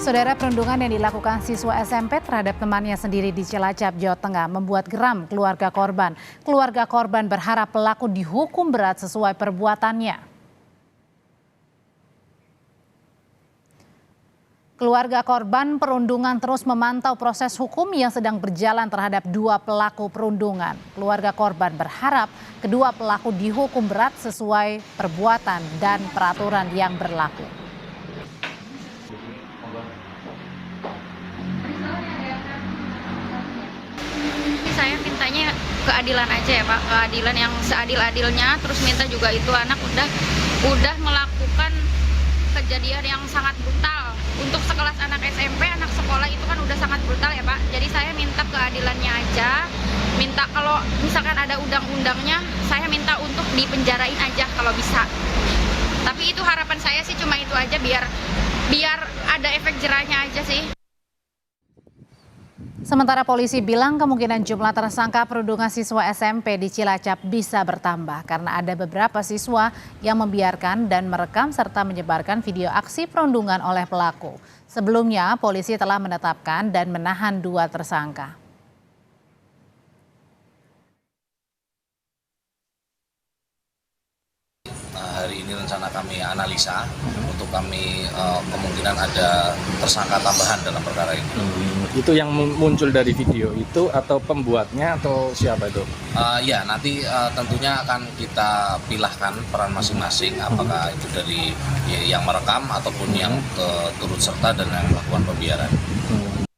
Saudara, perundungan yang dilakukan siswa SMP terhadap temannya sendiri di Cilacap, Jawa Tengah membuat geram keluarga korban. Keluarga korban berharap pelaku dihukum berat sesuai perbuatannya. Keluarga korban perundungan terus memantau proses hukum yang sedang berjalan terhadap dua pelaku perundungan. Keluarga korban berharap kedua pelaku dihukum berat sesuai perbuatan dan peraturan yang berlaku. Saya mintanya keadilan aja ya Pak, keadilan yang seadil-adilnya, terus minta juga itu anak udah melakukan kejadian yang sangat brutal. Untuk sekelas anak SMP, anak sekolah itu kan udah sangat brutal ya Pak. Jadi saya minta keadilannya aja, minta kalau misalkan ada undang-undangnya, saya minta untuk dipenjarain aja kalau bisa. Tapi itu harapan saya sih cuma itu aja, biar ada efek jerahnya aja sih. Sementara polisi bilang kemungkinan jumlah tersangka perundungan siswa SMP di Cilacap bisa bertambah karena ada beberapa siswa yang membiarkan dan merekam serta menyebarkan video aksi perundungan oleh pelaku. Sebelumnya, polisi telah menetapkan dan menahan dua tersangka. Hari ini rencana kami analisa untuk kami kemungkinan ada tersangka tambahan dalam perkara ini. Itu yang muncul dari video itu atau pembuatnya atau siapa itu? Ya nanti tentunya akan kita pilahkan peran masing-masing, apakah itu dari yang merekam ataupun yang turut serta dan yang melakukan pembiaran.